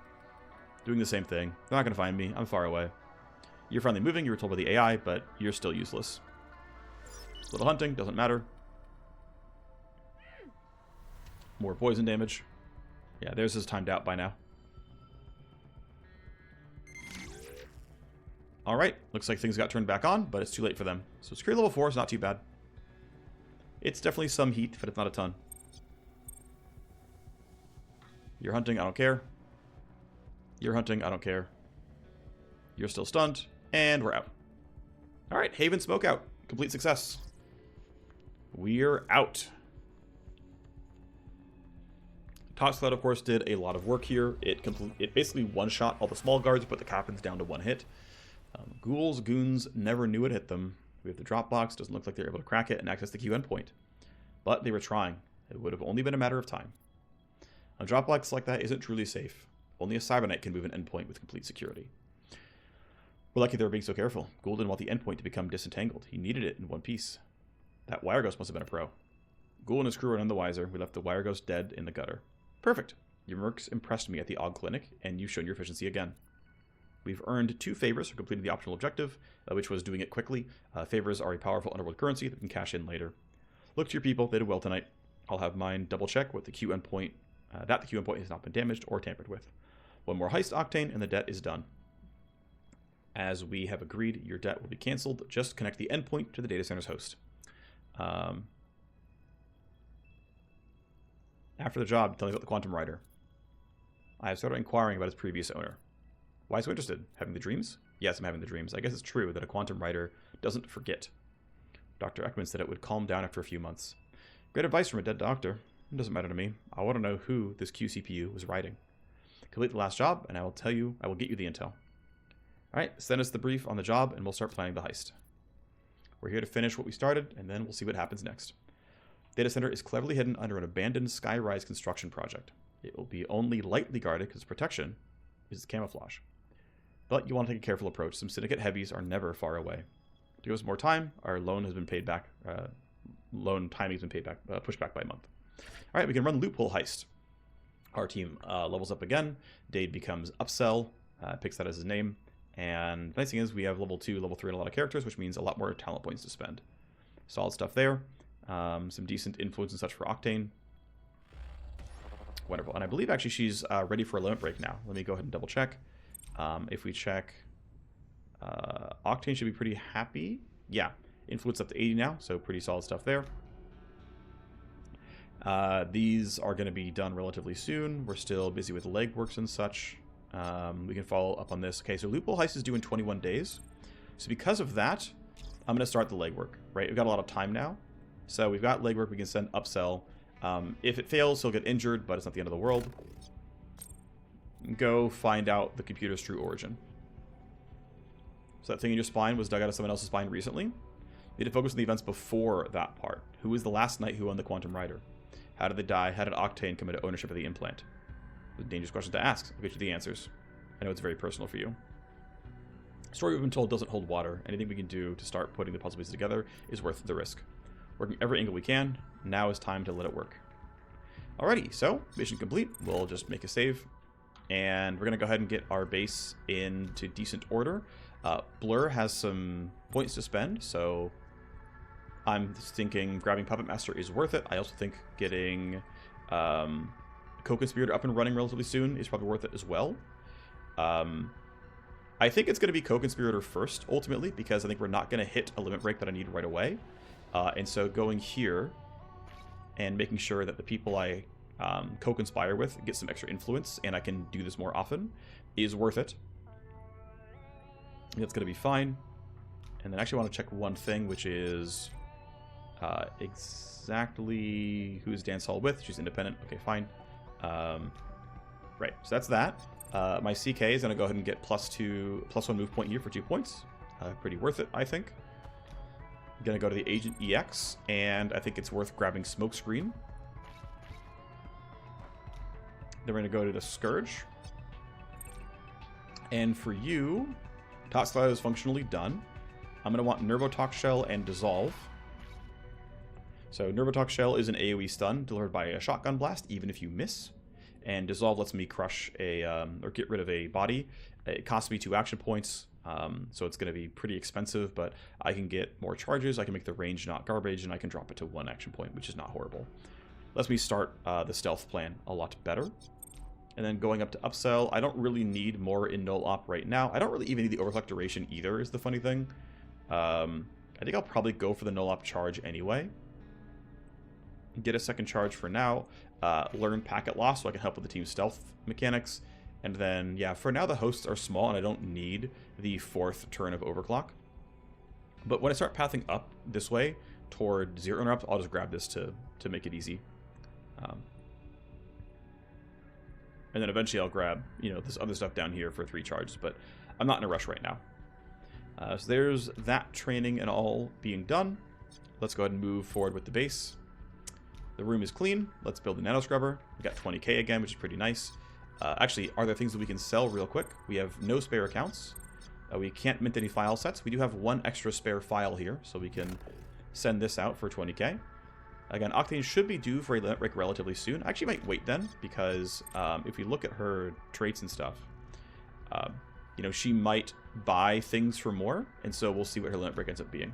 Speaker 1: Doing the same thing. They're not going to find me. I'm far away. You're finally moving. You were told by the AI, but you're still useless. Little hunting. Doesn't matter. More poison damage. Yeah, theirs is timed out by now. Alright. Looks like things got turned back on, but it's too late for them. So security level 4 is not too bad. It's definitely some heat, but it's not a ton. You're hunting, I don't care. You're hunting, I don't care. You're still stunned, and we're out. Alright, Haven Smokeout. Complete success. We're out. Tox Cloud, of course, did a lot of work here. It basically one-shot all the small guards, put the captains down to one hit. Ghouls, goons, never knew it hit them. We have the drop box. Doesn't look like they're able to crack it and access the Q endpoint. But they were trying. It would have only been a matter of time. A drop box like that isn't truly safe. Only a Cyber Knight can move an endpoint with complete security. We're lucky they were being so careful. Ghoul didn't want the endpoint to become disentangled. He needed it in one piece. That Wire Ghost must have been a pro. Ghoul and his crew are none the wiser. We left the Wire Ghost dead in the gutter. Perfect. Your mercs impressed me at the Og Clinic, and you've shown your efficiency again. We've earned 2 favors for completing the optional objective, which was doing it quickly. Favors are a powerful underworld currency that we can cash in later. Look to your people. They did well tonight. I'll have mine double check with the Q endpoint, that the Q endpoint has not been damaged or tampered with. One more heist, Octane, and the debt is done. As we have agreed, your debt will be canceled. Just connect the endpoint to the data center's host. After the job, tell me about the Quantum Rider. I have started inquiring about its previous owner. Why so interested? Having the dreams? Yes, I'm having the dreams. I guess it's true that a Quantum Rider doesn't forget. Dr. Ekman said it would calm down after a few months. Great advice from a dead doctor. It doesn't matter to me. I want to know who this QCPU was writing. Complete the last job, and I will get you the intel. Alright, send us the brief on the job, and we'll start planning the heist. We're here to finish what we started, and then we'll see what happens next. Data center is cleverly hidden under an abandoned skyrise construction project. It will be only lightly guarded because protection is camouflage. But you want to take a careful approach. Some syndicate heavies are never far away. To give us more time, our loan has been paid back. Loan timing has been paid back, pushed back by a month. All right, we can run loophole heist. Our team levels up again. Dade becomes upsell, picks that as his name. And the nice thing is we have level 2, level 3 and a lot of characters, which means a lot more talent points to spend. Solid stuff there. Some decent influence and such for Octane. Wonderful. And I believe actually she's ready for a limit break now. Let me go ahead and double check. If we check, Octane should be pretty happy. Yeah, influence up to 80 now, so pretty solid stuff there. These are going to be done relatively soon. We're still busy with legworks and such. We can follow up on this. Okay, so Loophole Heist is due in 21 days. So because of that, I'm going to start the legwork, right? We've got a lot of time now. So we've got legwork. We can send upsell. If it fails, he'll get injured, but it's not the end of the world. Go find out the computer's true origin. So that thing in your spine was dug out of someone else's spine recently. Need to focus on the events before that part. Who was the last knight who owned the Quantum Rider? How did they die? How did Octane come into ownership of the implant? It's a dangerous question to ask. I'll get you the answers. I know it's very personal for you. The story we've been told doesn't hold water. Anything we can do to start putting the puzzle pieces together is worth the risk. Working every angle we can. Now is time to let it work. Alrighty, so mission complete. We'll just make a save. And we're going to go ahead and get our base into decent order. Blur has some points to spend, so I'm thinking grabbing Puppet Master is worth it. I also think getting Co-Conspirator up and running relatively soon is probably worth it as well. I think it's going to be Co-Conspirator first, ultimately, because I think we're not going to hit a limit break that I need right away. And so going here and making sure that the people I co-conspire with get some extra influence and I can do this more often is worth it. That's going to be fine. And then I actually want to check one thing, which is exactly who's Dance Hall with. She's independent. Okay, fine. Right, so that's that. My CK is going to go ahead and get +1 move point here for 2 points. Pretty worth it, I think. I'm going to go to the Agent EX, and I think it's worth grabbing Smokescreen. Then we're going to go to the Scourge. And for you, Toxiclad is functionally done. I'm going to want Nervotox Shell and Dissolve. So Nervotox Shell is an AoE stun delivered by a shotgun blast, even if you miss. And Dissolve lets me crush or get rid of a body. It costs me 2 action points, so it's going to be pretty expensive, but I can get more charges, I can make the range not garbage, and I can drop it to 1 action point, which is not horrible. Lets me start the stealth plan a lot better. And then going up to upsell, I don't really need more in null op right now. I don't really even need the overclock duration either, is the funny thing. I think I'll probably go for the null op charge anyway. Get a second charge for now. Learn packet loss so I can help with the team's stealth mechanics. And then, yeah, for now the hosts are small and I don't need the 4th turn of overclock. But when I start pathing up this way toward 0 interrupt, I'll just grab this to make it easy. And then eventually I'll grab, this other stuff down here for 3 charges, but I'm not in a rush right now. So there's that training and all being done. Let's go ahead and move forward with the base. The room is clean. Let's build a nano scrubber. We got 20k again, which is pretty nice. Actually, are there things that we can sell real quick? We have no spare accounts. We can't mint any file sets. We do have 1 extra spare file here, so we can send this out for 20k. Again, Octane should be due for a limit break relatively soon. I actually might wait then, because if we look at her traits and stuff, she might buy things for more, and so we'll see what her limit break ends up being.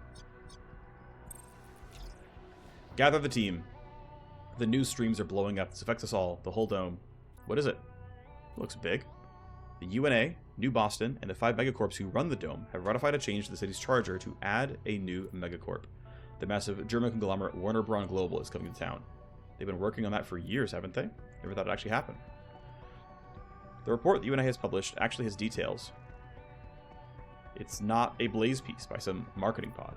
Speaker 1: Gather the team. The news streams are blowing up. This affects us all. The whole dome. What is it? It looks big. The UNA, New Boston, and the 5 megacorps who run the dome have ratified a change to the city's charter to add a new megacorp. The massive German conglomerate Warner-Braun Global is coming to town. They've been working on that for years, haven't they? Never thought it'd actually happen. The report the UNA has published actually has details. It's not a blaze piece by some marketing pod.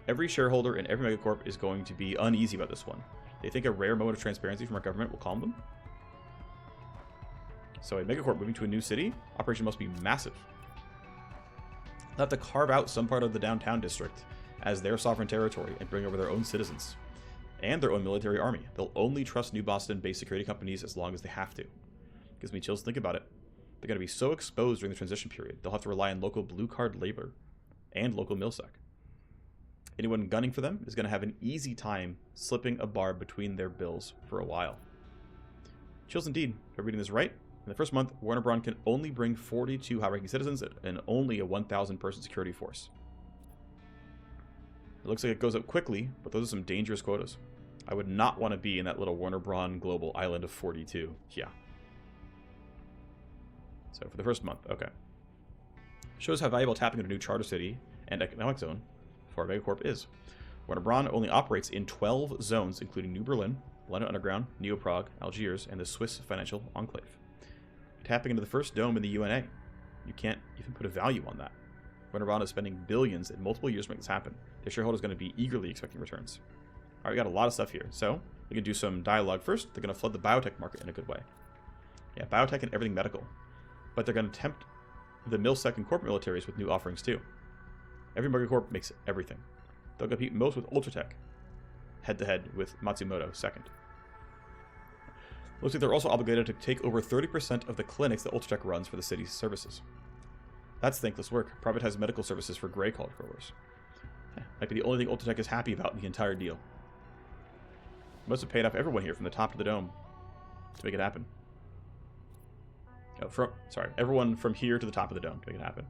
Speaker 1: Every shareholder in every megacorp is going to be uneasy about this one. They think a rare moment of transparency from our government will calm them. So a megacorp moving to a new city? Operation must be massive. They'll have to carve out some part of the downtown district as their sovereign territory and bring over their own citizens. And their own military army. They'll only trust New Boston-based security companies as long as they have to. Gives me chills to think about it. They're going to be so exposed during the transition period, they'll have to rely on local blue-card labor and local milsec. Anyone gunning for them is going to have an easy time slipping a barb between their bills for a while. Chills indeed. If I'm reading this right, in the first month, Warner-Braun can only bring 42 high-ranking citizens and only a 1,000-person security force. It looks like it goes up quickly, but those are some dangerous quotas. I would not want to be in that little Warner-Braun global island of 42. Yeah. So for the first month, okay. Shows how valuable tapping into a new charter city and economic zone for a megacorp is. Warner-Braun only operates in 12 zones, including New Berlin, London Underground, Neo-Prague, Algiers, and the Swiss Financial Enclave. Tapping into the first dome in the UNA. You can't even put a value on that. Warner-Braun is spending billions in multiple years to make this happen. Their shareholders are going to be eagerly expecting returns. Alright, we got a lot of stuff here. So, we can do some dialogue first. They're going to flood the biotech market in a good way. Yeah, biotech and everything medical. But they're going to tempt the milsec and corporate militaries with new offerings too. Every megacorp makes everything. They'll compete most with Ultratech, head-to-head with Matsumoto second. Looks like they're also obligated to take over 30% of the clinics that Ultratech runs for the city's services. That's thankless work. Privatized medical services for gray collar growers. Might be the only thing Ultratech is happy about in the entire deal. Must have paid off everyone here from the top to the dome to make it happen. Oh, everyone from here to the top of the dome to make it happen.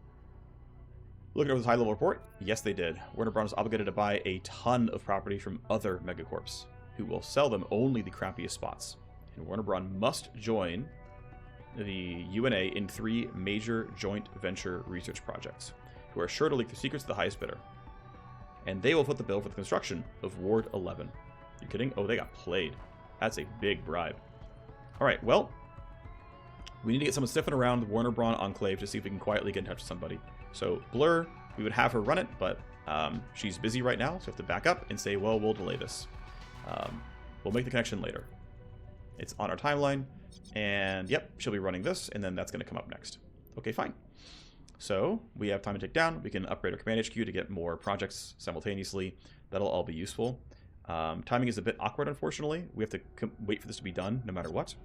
Speaker 1: Looking over this high-level report, yes they did. Warner-Braun is obligated to buy a ton of property from other megacorps, who will sell them only the crappiest spots. And Warner-Braun must join the UNA in 3 major joint venture research projects, who are sure to leak the secrets to the highest bidder. And they will foot the bill for the construction of Ward 11. You kidding? Oh, they got played. That's a big bribe. Alright, well, we need to get someone sniffing around the Warner-Braun Enclave to see if we can quietly get in touch with somebody. So, Blur, we would have her run it, but she's busy right now, so we have to back up and say, well, we'll delay this. We'll make the connection later. It's on our timeline. And yep, she'll be running this, and then that's going to come up next. Okay, fine. So we have time to take down. We can upgrade our command HQ to get more projects simultaneously. That'll all be useful. Timing is a bit awkward, unfortunately. We have to wait for this to be done no matter what.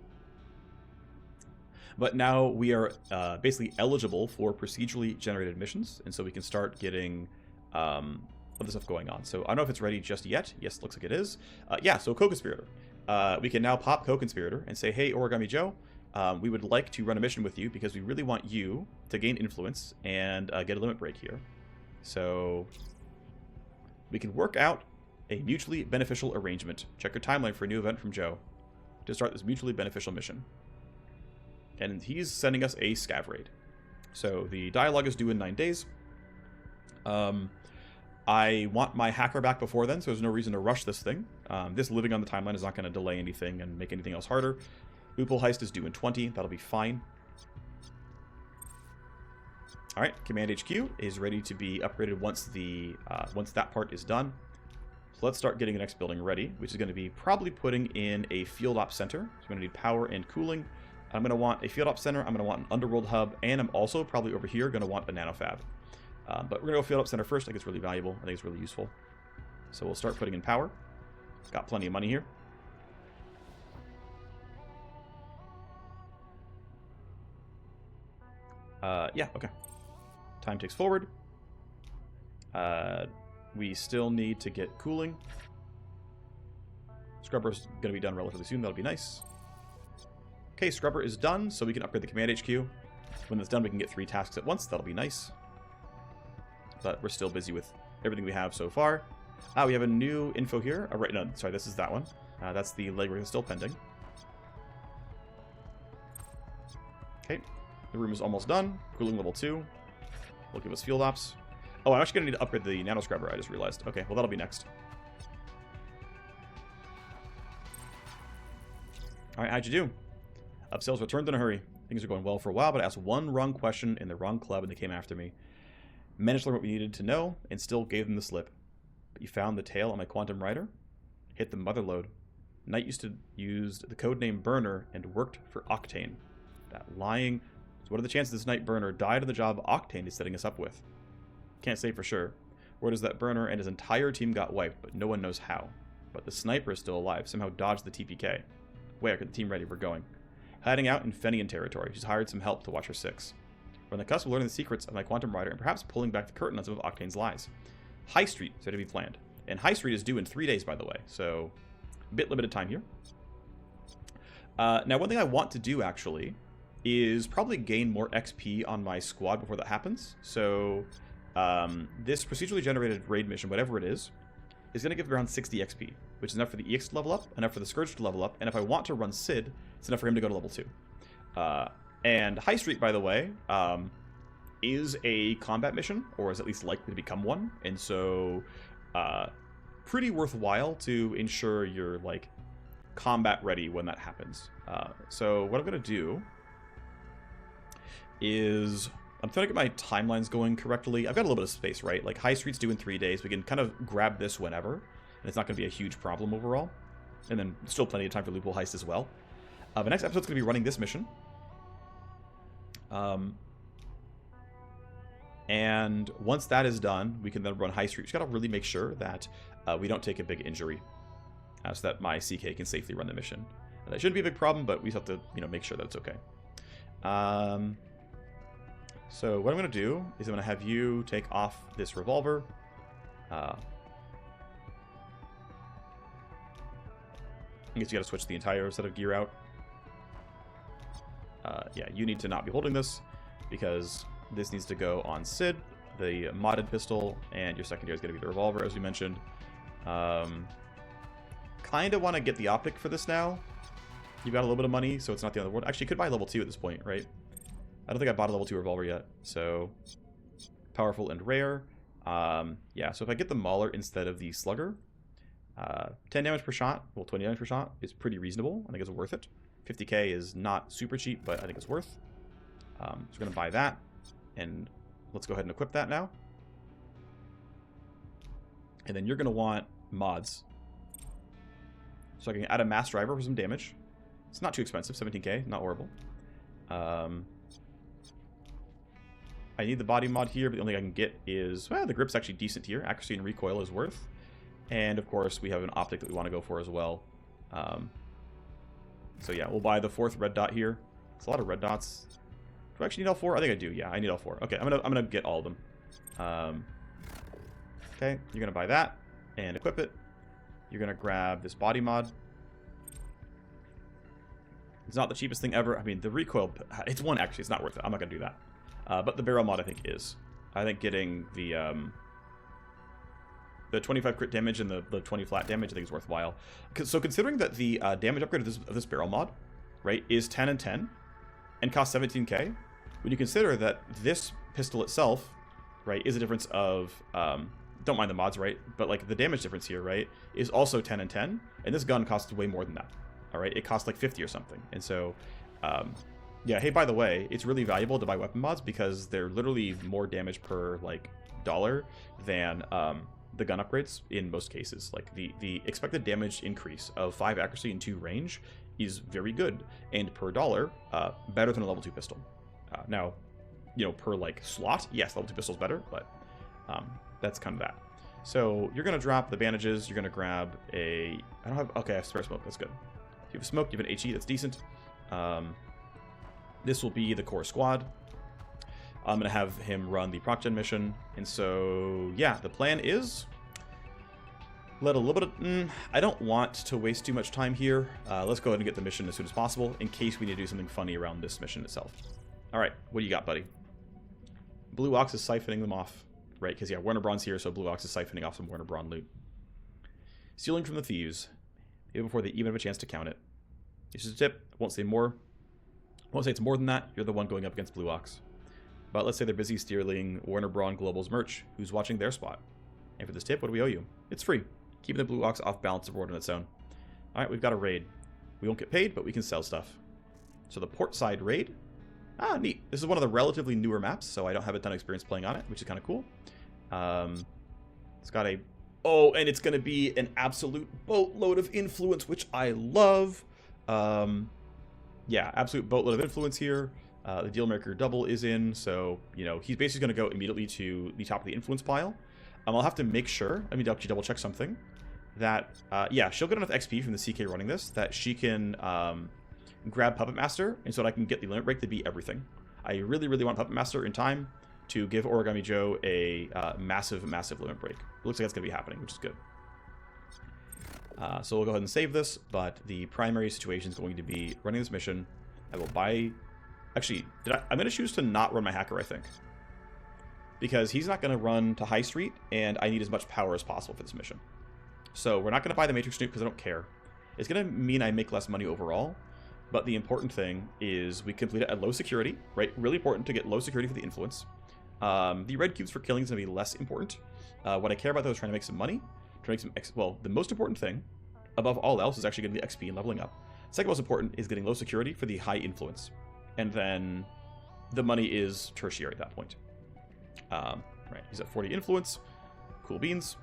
Speaker 1: But now we are basically eligible for procedurally generated missions, and so we can start getting other stuff going on. So I don't know if it's ready just yet. Yes, it looks like it is. Yeah, so Co-Conspirator. We can now pop Co-Conspirator and say, hey, Origami Joe, we would like to run a mission with you because we really want you to gain influence and get a limit break here. So we can work out a mutually beneficial arrangement. Check your timeline for a new event from Joe to start this mutually beneficial mission. And he's sending us a scav raid. So the dialogue is due in 9 days. I want my hacker back before then, so there's no reason to rush this thing. This living on the timeline is not going to delay anything and make anything else harder. Loophole heist is due in 20. That'll be fine. All right, Command HQ is ready to be upgraded once that part is done. So let's start getting the next building ready, which is going to be probably putting in a field op center. So I'm going to need power and cooling. I'm going to want a field op center. I'm going to want an underworld hub, and I'm also probably over here going to want a nanofab. But we're going to go field up center first. I think it's really valuable. I think it's really useful. So we'll start putting in power. Got plenty of money here. Yeah, okay. Time ticks forward. We still need to get cooling. Scrubber's going to be done relatively soon. That'll be nice. Okay, Scrubber is done, so we can upgrade the Command HQ. When that's done, we can get 3 tasks at once. That'll be nice. But we're still busy with everything we have so far. We have a new info here. Right, no, sorry, this is that one. That's the legwork that's still pending. Okay, the room is almost done. Cooling level 2 will give us field ops. Oh, I'm actually going to need to upgrade the nano scrubber, I just realized. Okay, well, that'll be next. Alright, how'd you do? Upsells returned in a hurry. Things are going well for a while, but I asked one wrong question in the wrong club and they came after me. Managed to learn what we needed to know and still gave them the slip. But you found the tail on my quantum rider? Hit the motherload. Knight used the codename Burner and worked for Octane. That lying. So what are the chances this Knight Burner died on the job Octane is setting us up with? Can't say for sure. Word is that Burner and his entire team got wiped, but no one knows how. But the sniper is still alive, somehow dodged the TPK. Where? Get the team ready, we're going. Hiding out in Fenian territory. She's hired some help to watch her 6. We're on the cusp of learning the secrets of my quantum rider and perhaps pulling back the curtain on some of Octane's lies. High Street is ready to be planned. And High Street is due in 3 days, by the way, so a bit limited time here. Now, one thing I want to do, actually, is probably gain more XP on my squad before that happens. So this procedurally generated raid mission, whatever it is going to give around 60 XP, which is enough for the EX to level up, enough for the Scourge to level up, and if I want to run Sid, it's enough for him to go to level 2. And High Street, by the way, is a combat mission, or is at least likely to become one, and so pretty worthwhile to ensure you're, like, combat ready when that happens. So what I'm going to do is I'm trying to get my timelines going correctly. I've got a little bit of space, right? Like, High Street's due in 3 days. We can kind of grab this whenever, and it's not going to be a huge problem overall. And then still plenty of time for Loophole Heist as well. The next episode's going to be running this mission. And once that is done, we can then run High Street. Just got to really make sure that we don't take a big injury so that my CK can safely run the mission. And that shouldn't be a big problem, but we just have to, make sure that it's okay. So what I'm going to do is I'm going to have you take off this revolver. I guess you got to switch the entire set of gear out. Yeah, you need to not be holding this because this needs to go on Sid, the modded pistol, and your secondary is going to be the revolver, as we mentioned. Kind of want to get the optic for this now. You've got a little bit of money, so it's not the end of the world. Actually, you could buy level 2 at this point, right? I don't think I bought a level 2 revolver yet, so powerful and rare. Yeah, so if I get the Mauler instead of the Slugger, 10 damage per shot, well, 20 damage per shot is pretty reasonable. I think it's worth it. 50k is not super cheap, but I think it's worth. So we're going to buy that, and let's go ahead and equip that now. And then you're going to want mods. So I can add a mass driver for some damage. It's not too expensive. 17k, not horrible. I need the body mod here, but the only thing I can get is, well, the grip's actually decent here. Accuracy and recoil is worth. And, of course, we have an optic that we want to go for as well. So, yeah, we'll buy the 4th red dot here. It's a lot of red dots. Do I actually need all 4? I think I do. Yeah, I need all 4. Okay, I'm gonna get all of them. Okay, you're going to buy that and equip it. You're going to grab this body mod. It's not the cheapest thing ever. I mean, the recoil, it's 1 actually. It's not worth it. I'm not going to do that. But the barrel mod, I think, is. I think getting the 25 crit damage and the 20 flat damage, I think is worthwhile. So considering that the damage upgrade of this barrel mod, right, is 10 and 10 and costs 17k, when you consider that this pistol itself, right, is a difference of, don't mind the mods, right, but like the damage difference here, right, is also 10 and 10, and this gun costs way more than that, all right? It costs like 50 or something, and so, yeah, hey, by the way, it's really valuable to buy weapon mods because they're literally more damage per, like, dollar than, the gun upgrades in most cases. Like, the expected damage increase of 5 accuracy and 2 range is very good, and per dollar, better than a level 2 pistol. Now, you know, per, like, slot, yes, level 2 pistol's better, but that's kind of that. So, you're going to drop the bandages, you're going to grab a... I don't have... Okay, I have spare smoke, that's good. If you have smoke, you have an HE, that's decent. This will be the core squad. I'm going to have him run the proc gen mission. And so, yeah, the plan is... Let a little bit of... I don't want to waste too much time here. Let's go ahead and get the mission as soon as possible, in case we need to do something funny around this mission itself. Alright, what do you got, buddy? Blue Ox is siphoning them off. Right, because, yeah, Warner-Braun's here, so Blue Ox is siphoning off some Warner-Braun loot. Stealing from the thieves, even before they even have a chance to count it. It's just a tip. I won't say more. I won't say it's more than that. You're the one going up against Blue Ox. But let's say they're busy stealing Warner-Braun Global's merch. Who's watching their spot? And for this tip, what do we owe you? It's free. Keeping the Blue Ox off balance of order on its own. Alright, we've got a raid. We won't get paid, but we can sell stuff. So the port side raid. Ah, neat. This is one of the relatively newer maps, so I don't have a ton of experience playing on it, which is kind of cool. It's got a... Oh, and it's going to be an absolute boatload of influence, which I love. Yeah, absolute boatload of influence here. The Dealmaker double is in, so, you know, he's basically going to go immediately to the top of the influence pile. I'll have to make sure, let me actually double check something, that, yeah, she'll get enough XP from the CK running this, that she can grab Puppet Master, and so that I can get the limit break to beat everything. I really, really want Puppet Master in time to give Origami Joe a massive, massive limit break. It looks like that's going to be happening, which is good. So we'll go ahead and save this, but the primary situation is going to be running this mission. I will buy... Actually, I'm going to choose to not run my hacker, I think. Because he's not going to run to High Street, and I need as much power as possible for this mission. So we're not going to buy the Matrix Nuke because I don't care. It's going to mean I make less money overall, but the important thing is we complete it at low security, right? Really important to get low security for the influence. The red cubes for killing is going to be less important. What I care about, though, is trying to make some money. Trying to make some well, the most important thing, above all else, is actually going to be XP and leveling up. Second most important is getting low security for the high influence. And then the money is tertiary at that point. Right, he's at 40 influence. Cool beans.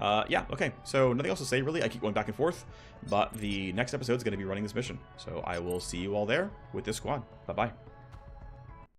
Speaker 1: Yeah, okay. So nothing else to say, really. I keep going back and forth. But the next episode is going to be running this mission. So I will see you all there with this squad. Bye-bye.